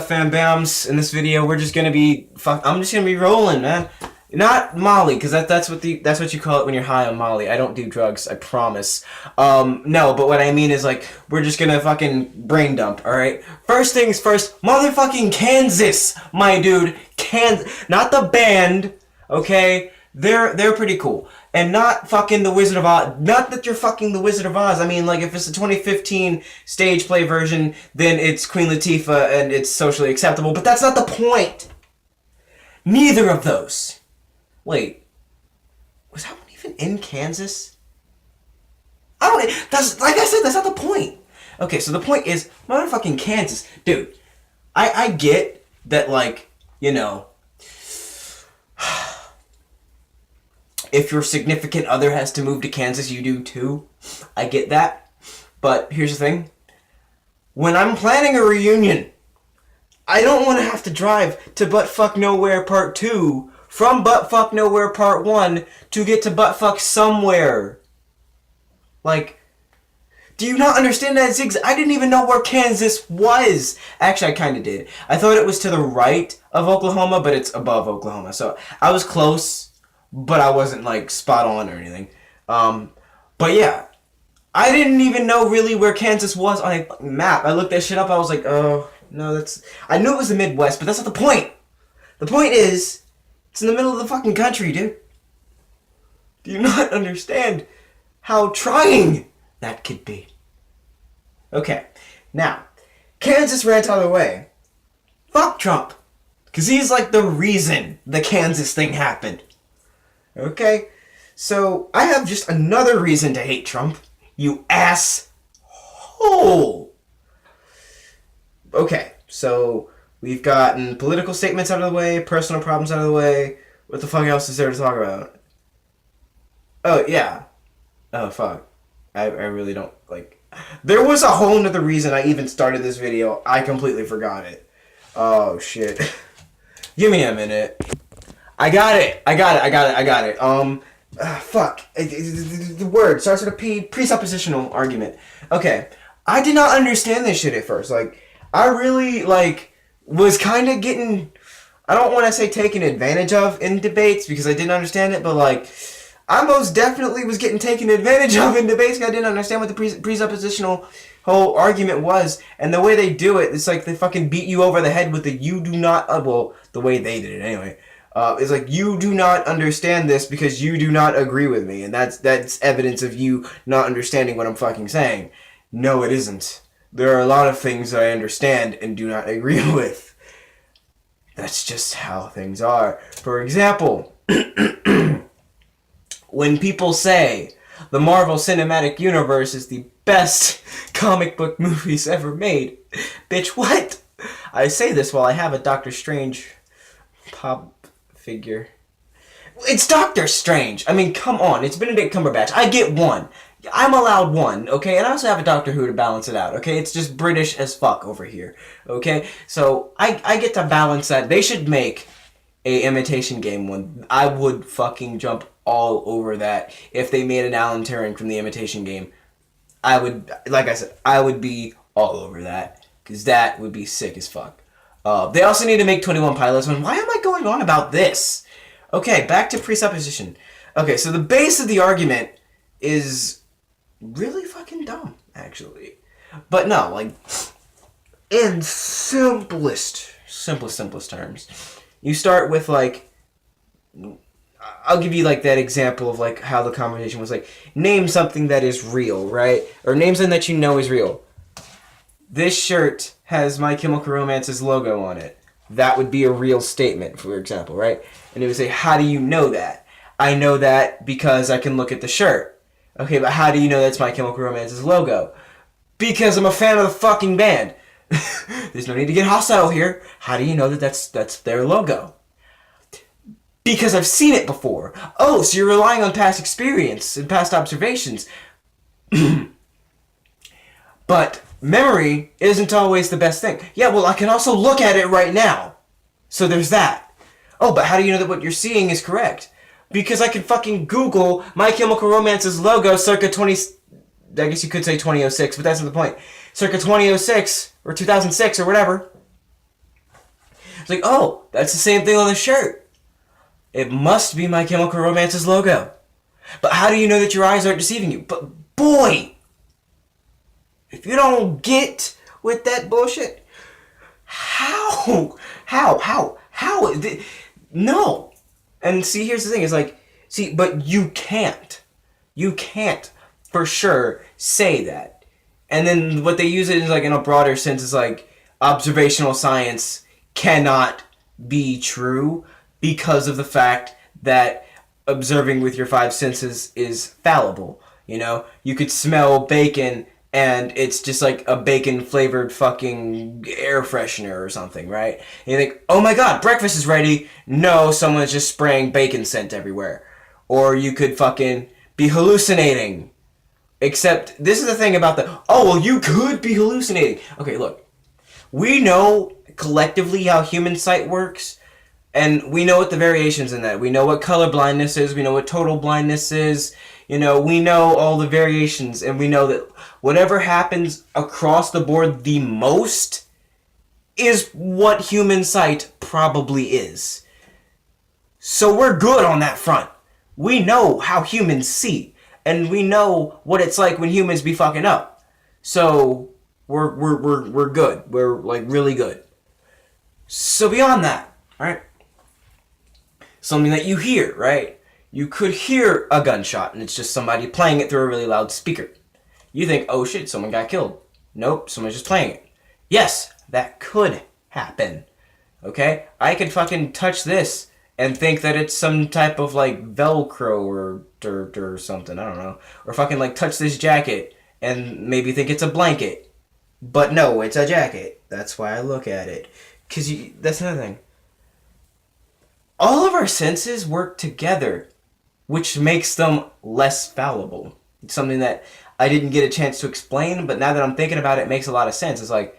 Fam bams, in this video we're just gonna be I'm just gonna be rolling, man. Not Molly, because that's what you call it when you're high on Molly. I don't do drugs, I promise. No, but what I mean is, like, we're just gonna fucking brain dump, alright? First things first, motherfucking Kansas, my dude. Not the band, okay? They're pretty cool. And not fucking the Wizard of Oz. Not that you're fucking the Wizard of Oz. I mean, like, if it's the 2015 stage play version, then it's Queen Latifah and it's socially acceptable. But that's not the point. Neither of those. Wait. Was that one even in Kansas? That's, like I said, that's not the point. Okay, so the point is, motherfucking Kansas. Dude, I get that, like, you know, if your significant other has to move to Kansas, you do too. I get that. But here's the thing. When I'm planning a reunion, I don't want to have to drive to Buttfuck Nowhere Part 2 from Buttfuck Nowhere Part 1 to get to Buttfuck Somewhere. Like, do you not understand that? I didn't even know where Kansas was. Actually, I kind of did. I thought it was to the right of Oklahoma, but it's above Oklahoma. So I was close, but I wasn't, like, spot on or anything. But yeah, I didn't even know really where Kansas was on a map. I looked that shit up, I was like, oh, no, I knew it was the Midwest, but that's not the point. The point is, it's in the middle of the fucking country, dude. Do you not understand how trying that could be? Okay, now, Kansas ran out of the way. Fuck Trump. Because he's, like, the reason the Kansas thing happened. Okay, so I have just another reason to hate Trump. You asshole. Okay, so we've gotten political statements out of the way, personal problems out of the way. What the fuck else is there to talk about? Oh, yeah. Oh, fuck. I really don't, like... There was a whole nother reason I even started this video. I completely forgot it. Oh, shit. Give me a minute. I got it. Fuck. The word starts with a P. Presuppositional argument. Okay. I did not understand this shit at first. Like, I really, like, was kind of getting... I don't want to say taken advantage of in debates because I didn't understand it, but, like, I most definitely was getting taken advantage of in debates because I didn't understand what the presuppositional whole argument was. And the way they do it, it's like they fucking beat you over the head with the you do not... well, the way they did it anyway. It's like, you do not understand this because you do not agree with me. And that's evidence of you not understanding what I'm fucking saying. No, it isn't. There are a lot of things that I understand and do not agree with. That's just how things are. For example, when people say the Marvel Cinematic Universe is the best comic book movies ever made, bitch, what? I say this while I have a Doctor Strange pop figure. It's Doctor Strange. I mean, come on. It's Benedict Cumberbatch. I get one. I'm allowed one, okay? And I also have a Doctor Who to balance it out, okay? It's just British as fuck over here, okay? So, I get to balance that. They should make a Imitation Game one. I would fucking jump all over that if they made an Alan Turing from the Imitation Game. I would, like I said, I would be all over that. Because that would be sick as fuck. They also need to make 21 Pilots one. Why am I going on about this? Okay, back to presupposition. Okay, so the base of the argument is really fucking dumb, actually. But no, like, in simplest terms, you start with, like, I'll give you, like, that example of, like, how the conversation was, like, name something that is real, right? Or name something that you know is real. This shirt has My Chemical Romance's logo on it. That would be a real statement, for example, right? And it would say, how do you know that? I know that because I can look at the shirt. Okay, but how do you know that's My Chemical Romance's logo? Because I'm a fan of the fucking band. There's no need to get hostile here. How do you know that that's their logo? Because I've seen it before. Oh, so you're relying on past experience and past observations. But memory isn't always the best thing. Yeah, well, I can also look at it right now. So there's that. Oh, but how do you know that what you're seeing is correct? Because I can fucking Google My Chemical Romance's logo circa 20... I guess you could say 2006, but that's not the point. Circa 2006, or 2006, or whatever. It's like, oh, that's the same thing on the shirt. It must be My Chemical Romance's logo. But how do you know that your eyes aren't deceiving you? But boy, if you don't get with that bullshit, how? No. And see, here's the thing, it's like, see, but you can't for sure say that. And then what they use it is like in a broader sense is like observational science cannot be true because of the fact that observing with your five senses is fallible. You know, you could smell bacon and it's just like a bacon flavored fucking air freshener or something, right? And you think, oh my god, breakfast is ready. No, someone's just spraying bacon scent everywhere. Or you could fucking be hallucinating. Except, this is the thing about oh, well, you could be hallucinating. Okay, look. We know collectively how human sight works, and we know what the variations in that. We know what color blindness is, we know what total blindness is, you know, we know all the variations, and we know that whatever happens across the board the most is what human sight probably is. So we're good on that front. We know how humans see. And we know what it's like when humans be fucking up. So we're good. We're like really good. So beyond that, right? Something that you hear, right? You could hear a gunshot and it's just somebody playing it through a really loud speaker. You think, oh shit, someone got killed. Nope, someone's just playing it. Yes, that could happen. Okay? I could fucking touch this and think that it's some type of like Velcro or dirt or something, I don't know. Or fucking like touch this jacket and maybe think it's a blanket. But no, it's a jacket. That's why I look at it. Because that's another thing. All of our senses work together, which makes them less fallible. It's something that I didn't get a chance to explain, but now that I'm thinking about it, it makes a lot of sense. It's like,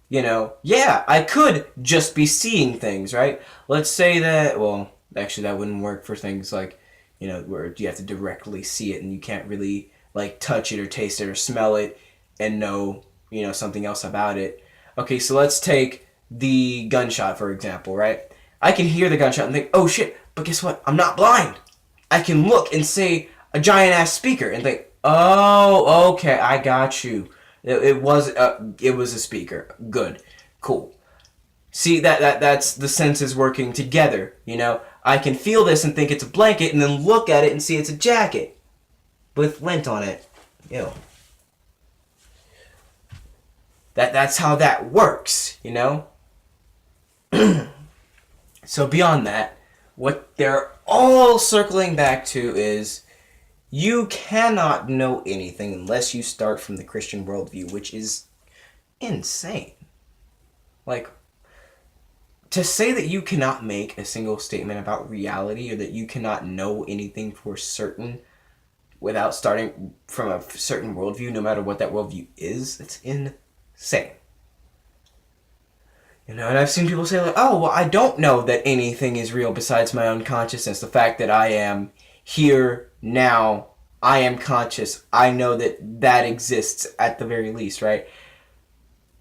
you know, yeah, I could just be seeing things, right? Let's say that, well, actually that wouldn't work for things like, you know, where you have to directly see it and you can't really, like, touch it or taste it or smell it and know, you know, something else about it. Okay, so let's take the gunshot, for example, right? I can hear the gunshot and think, oh shit, but guess what? I'm not blind. I can look and say a giant-ass speaker and think, oh, okay, I got you. It was a speaker. Good. Cool. See, that's the senses working together, you know? I can feel this and think it's a blanket and then look at it and see it's a jacket with lint on it. Ew. That's how that works, you know? So beyond that, what they're all circling back to is you cannot know anything unless you start from the Christian worldview, which is insane. Like, to say that you cannot make a single statement about reality or that you cannot know anything for certain without starting from a certain worldview, no matter what that worldview is, it's insane. You know, and I've seen people say like, oh, well, I don't know that anything is real besides my own consciousness. The fact that I am here now, I am conscious, I know that that exists at the very least, right?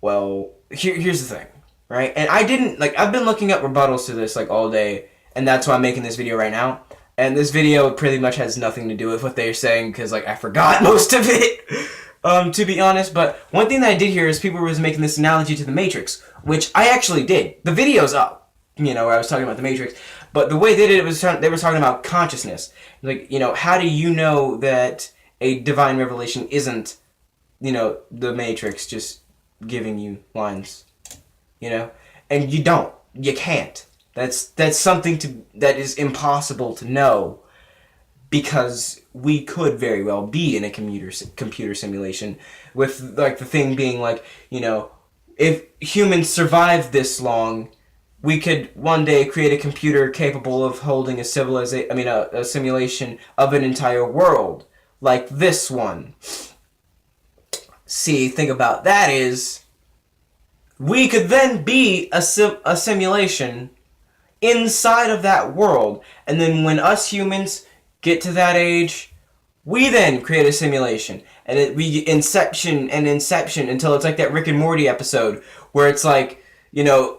Well, here's the thing, right? And I didn't, like, I've been looking up rebuttals to this, like, all day, and that's why I'm making this video right now. And this video pretty much has nothing to do with what they're saying, because, like, I forgot most of it, to be honest. But one thing that I did hear is people were making this analogy to The Matrix, which I actually did. The video's up, you know, where I was talking about The Matrix. But the way they did it was, they were talking about consciousness. Like, you know, how do you know that a divine revelation isn't, you know, The Matrix just giving you lines, you know? And you don't. You can't. That's something that is impossible to know, because we could very well be in a computer simulation, with, like, the thing being, like, you know, if humans survive this long, we could one day create a computer capable of holding a simulation of an entire world, like this one. See, thing about that is, we could then be a simulation inside of that world, and then when us humans get to that age, we then create a simulation, and we inception until it's like that Rick and Morty episode where it's like, you know,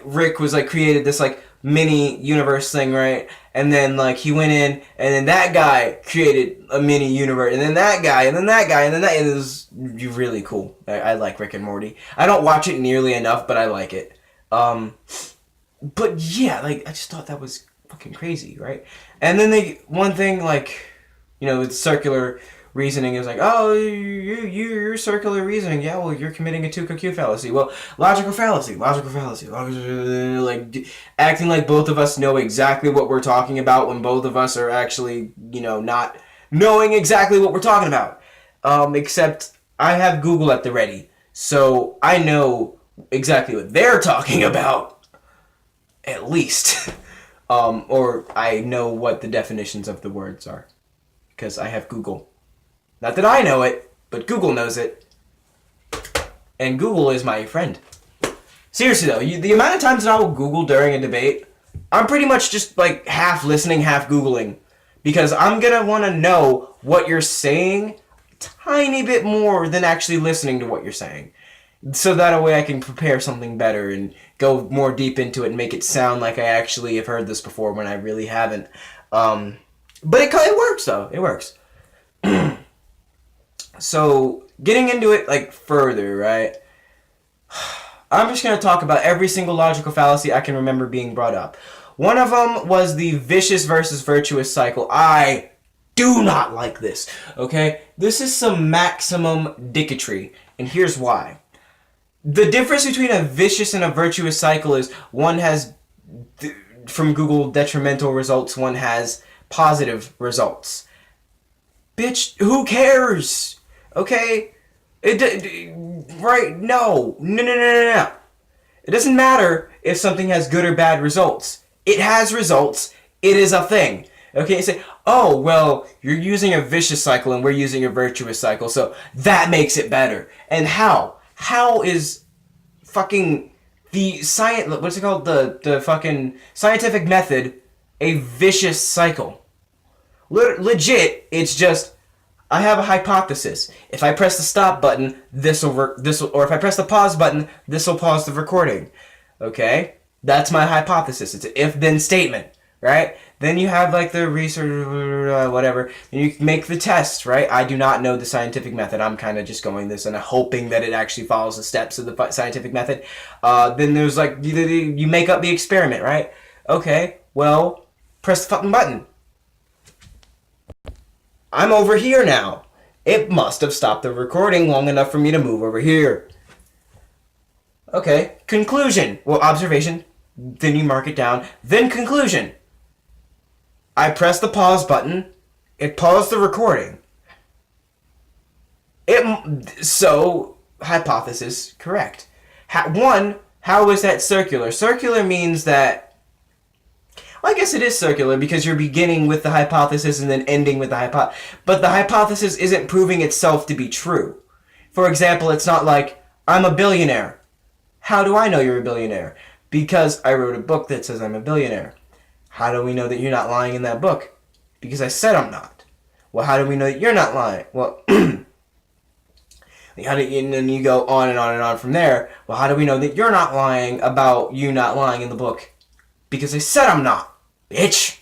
Rick was like created this like mini universe thing, right? And then like he went in, and then that guy created a mini universe, and then that guy, and then that guy, and then that. And it was really cool. I like Rick and Morty. I don't watch it nearly enough, but I like it. But yeah, like I just thought that was fucking crazy, right? And then one thing like, with circular reasoning is like, oh, you're circular reasoning. Yeah, well, you're committing a Tukka-Q fallacy. Well, logical fallacy, like acting like both of us know exactly what we're talking about when both of us are actually, not knowing exactly what we're talking about. Except I have Google at the ready, so I know exactly what they're talking about, at least. Or I know what the definitions of the words are, because I have Google. Not that I know it, but Google knows it. And Google is my friend. Seriously though, the amount of times that I will Google during a debate, I'm pretty much just like half listening, half Googling. Because I'm gonna want to know what you're saying a tiny bit more than actually listening to what you're saying. So that way I can prepare something better and go more deep into it and make it sound like I actually have heard this before when I really haven't. But it works though. It works. So, getting into it, like, further, right? I'm just going to talk about every single logical fallacy I can remember being brought up. One of them was the vicious versus virtuous cycle. I do not like this, okay? This is some maximum dicketry, and here's why. The difference between a vicious and a virtuous cycle is one has, from Google, detrimental results, one has positive results. Bitch, who cares? Okay? Right? No. No. It doesn't matter if something has good or bad results. It has results. It is a thing. Okay? You say, oh, well, you're using a vicious cycle and we're using a virtuous cycle, so that makes it better. And how? How is fucking what's it called? The fucking scientific method a vicious cycle? Legit, it's just, I have a hypothesis. If I press the stop button, or if I press the pause button, this will pause the recording. Okay? That's my hypothesis. It's an if-then statement, right? Then you have like the research, whatever. Then you make the test, right? I do not know the scientific method. I'm kind of just going this and hoping that it actually follows the steps of the scientific method. Then there's like, you make up the experiment, right? Okay, well, press the fucking button. I'm over here now. It must have stopped the recording long enough for me to move over here. Okay, conclusion. Well, observation. Then you mark it down. Then conclusion. I press the pause button. It paused the recording. So, hypothesis correct. How is that circular? Circular means that, well, I guess it is circular because you're beginning with the hypothesis and then ending with the hypothesis. But the hypothesis isn't proving itself to be true. For example, it's not like, I'm a billionaire. How do I know you're a billionaire? Because I wrote a book that says I'm a billionaire. How do we know that you're not lying in that book? Because I said I'm not. Well, how do we know that you're not lying? Well, and then you go on and on and on from there. Well, how do we know that you're not lying about you not lying in the book? Because I said I'm not. Bitch.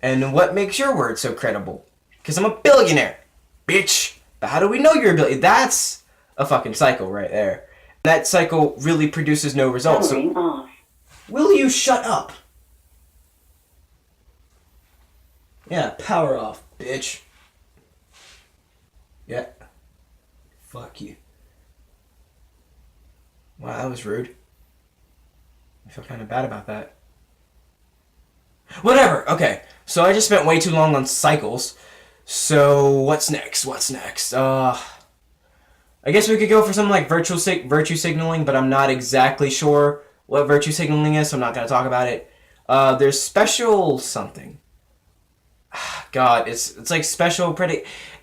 And what makes your word so credible? Because I'm a billionaire. Bitch. But how do we know you're a billionaire? That's a fucking cycle right there. That cycle really produces no results. So, will you shut up? Yeah, power off, bitch. Yeah. Fuck you. Wow, that was rude. I feel kind of bad about that. Whatever, okay. So I just spent way too long on cycles. So what's next? I guess we could go for something like virtue signaling, but I'm not exactly sure what virtue signaling is, so I'm not going to talk about it. There's special something. God, it's like special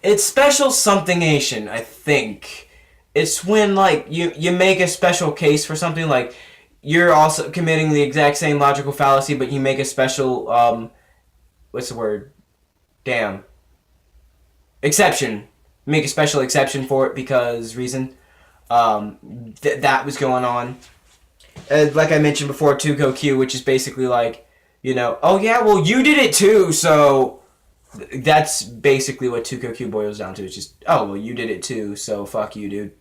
it's special somethingation, I think. It's when like you make a special case for something, like you're also committing the exact same logical fallacy, but you make a special what's the word? Damn. Exception. Make a special exception for it because reason. That was going on. like I mentioned before, 2QQ, which is basically like, oh yeah, well you did it too, so that's basically what 2QQ boils down to. It's just, oh well, you did it too, so fuck you, dude.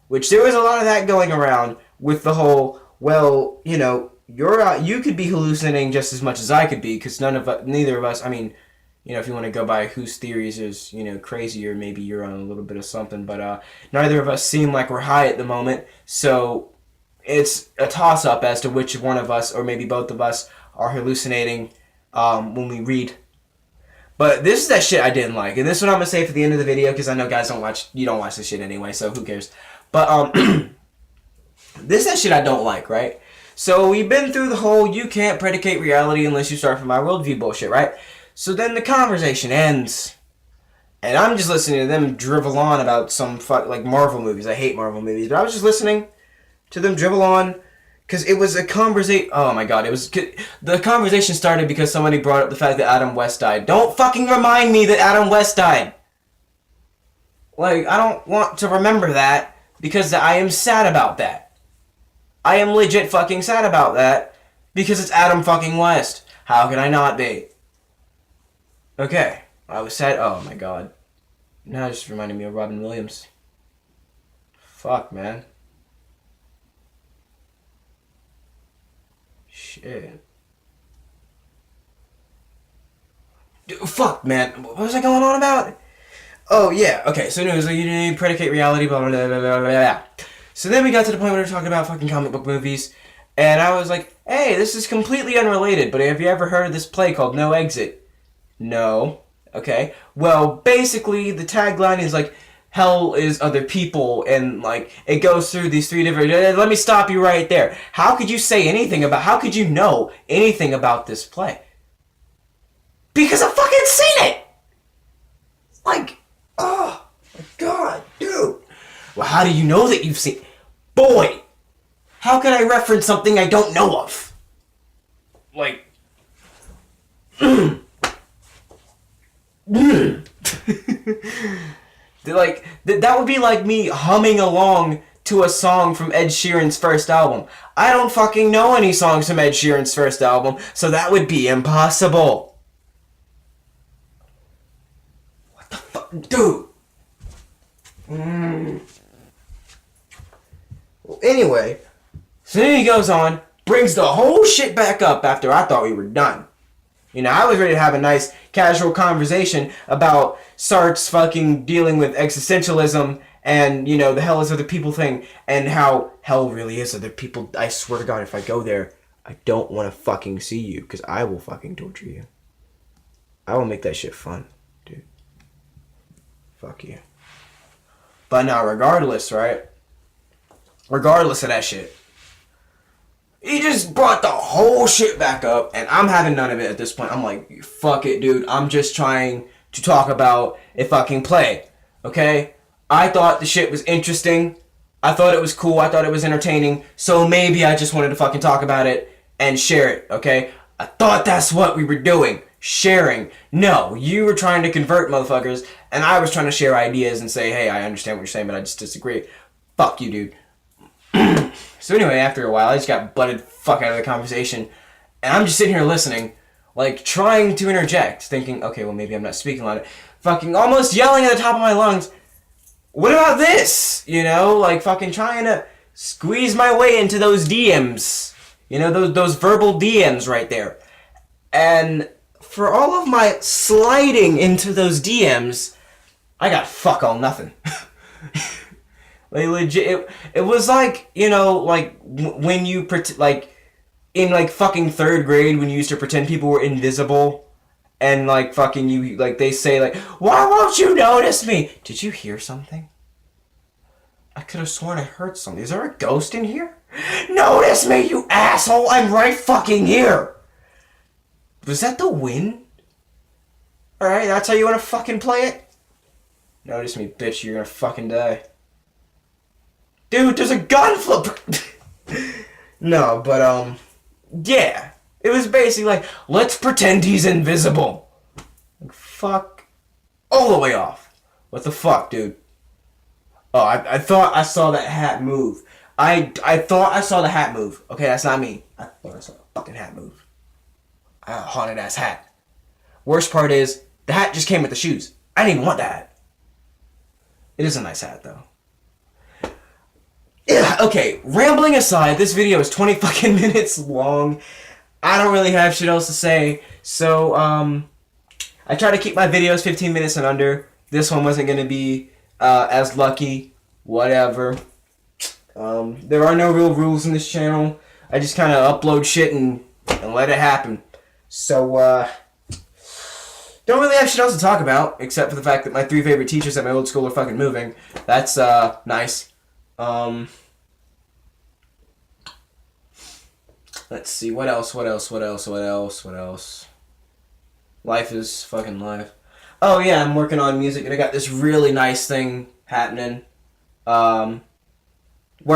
Which there was a lot of that going around with the whole, well, you could be hallucinating just as much as I could be, because neither of us, I mean, if you want to go by whose theories is, crazy, or maybe you're on a little bit of something, but neither of us seem like we're high at the moment, so it's a toss-up as to which one of us, or maybe both of us, are hallucinating when we read. But this is that shit I didn't like, and this is what I'm going to say for the end of the video, because I know guys you don't watch this shit anyway, so who cares. But, this is that shit I don't like, right? So we've been through the whole you can't predicate reality unless you start from my worldview bullshit, right? So then the conversation ends, and I'm just listening to them drivel on about some like Marvel movies. I hate Marvel movies, but I was just listening to them drivel on, because it was a conversation. Oh my god, the conversation started because somebody brought up the fact that Adam West died. Don't fucking remind me that Adam West died. Like, I don't want to remember that, because I am sad about that. I am legit fucking sad about that, because it's Adam fucking West. How can I not be? Okay, I was sad. Oh my god. Now it just reminded me of Robin Williams. Fuck, man. Shit. Dude, fuck, man. What was I going on about? Oh, yeah. Okay, so anyways, you need to predicate reality, blah, blah, blah, blah, blah, blah. So then we got to the point where we were talking about fucking comic book movies, and I was like, hey, this is completely unrelated, but have you ever heard of this play called No Exit? No. Okay. Well, basically, the tagline is like, hell is other people, and like, it goes through these three different... Let me stop you right there. How could you how could you know anything about this play? Because I've fucking seen it! Like, oh my god, dude. Well, how do you know that you've seen... Boy! How can I reference something I don't know of? Like... Like, that would be like me humming along to a song from Ed Sheeran's first album. I don't fucking know any songs from Ed Sheeran's first album, so that would be impossible. What the fuck? Dude! Well, anyway, so then he goes on, brings the whole shit back up after I thought we were done. I was ready to have a nice casual conversation about Sartre's fucking dealing with existentialism and, the hell is other people thing, and how hell really is other people. I swear to God, if I go there, I don't want to fucking see you, because I will fucking torture you. I will make that shit fun, dude. Fuck you. But now, regardless, right? Regardless of that shit, he just brought the whole shit back up, and I'm having none of it at this point. I'm like, fuck it, dude. I'm just trying to talk about a fucking play, okay? I thought the shit was interesting. I thought it was cool. I thought it was entertaining. So maybe I just wanted to fucking talk about it and share it, okay? I thought that's what we were doing. Sharing. No, you were trying to convert motherfuckers, and I was trying to share ideas and say, hey, I understand what you're saying, but I just disagree. Fuck you, dude. So anyway, after a while, I just got butted fuck out of the conversation, and I'm just sitting here listening, like, trying to interject, thinking, okay, well, maybe I'm not speaking on it, fucking almost yelling at the top of my lungs, what about this? Like, fucking trying to squeeze my way into those DMs, those verbal DMs right there. And for all of my sliding into those DMs, I got fuck all nothing. Like, legit, it was like, like, when you, like, in, like, fucking 3rd grade, when you used to pretend people were invisible, and, like, fucking you, like, they say, like, why won't you notice me? Did you hear something? I could have sworn I heard something. Is there a ghost in here? Notice me, you asshole! I'm right fucking here! Was that the wind? Alright, that's how you want to fucking play it? Notice me, bitch, you're gonna fucking die. Dude, there's a gun flipper! No, but, yeah. It was basically like, let's pretend he's invisible. Like, fuck. All the way off. What the fuck, dude? Oh, I thought I saw that hat move. I thought I saw the hat move. Okay, that's not me. I thought I saw the fucking hat move. A haunted ass hat. Worst part is, the hat just came with the shoes. I didn't even want the hat. It is a nice hat, though. Yeah, okay, rambling aside, this video is 20 fucking minutes long. I don't really have shit else to say. So, I try to keep my videos 15 minutes and under. This one wasn't going to be as lucky. Whatever. There are no real rules in this channel. I just kind of upload shit and let it happen. So, don't really have shit else to talk about, except for the fact that my 3 favorite teachers at my old school are fucking moving. That's, nice. Let's see, what else? Life is fucking life. Oh yeah, I'm working on music, and I got this really nice thing happening. Where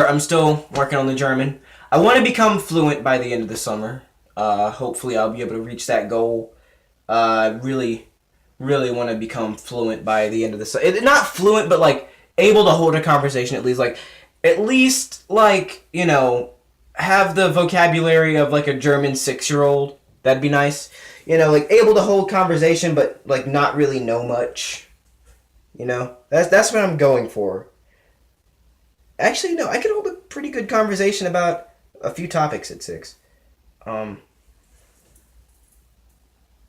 I'm still working on the German. I want to become fluent by the end of the summer. Hopefully I'll be able to reach that goal. Really want to become fluent by the end of the summer. Not fluent, but like able to hold a conversation at least, you know, have the vocabulary of like a German 6-year-old. That'd be nice. You know, like able to hold conversation, but like not really know much. You know, that's what I'm going for. Actually, no, I could hold a pretty good conversation about a few topics at 6. I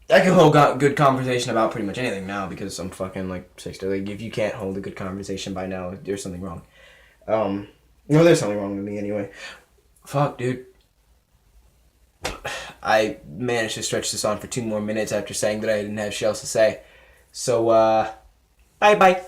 can hold a good conversation about pretty much anything now because I'm fucking like 60. Like, if you can't hold a good conversation by now, there's something wrong. No, there's something wrong with me anyway. Fuck, dude. I managed to stretch this on for 2 more minutes after saying that I didn't have shit else to say. So, bye-bye.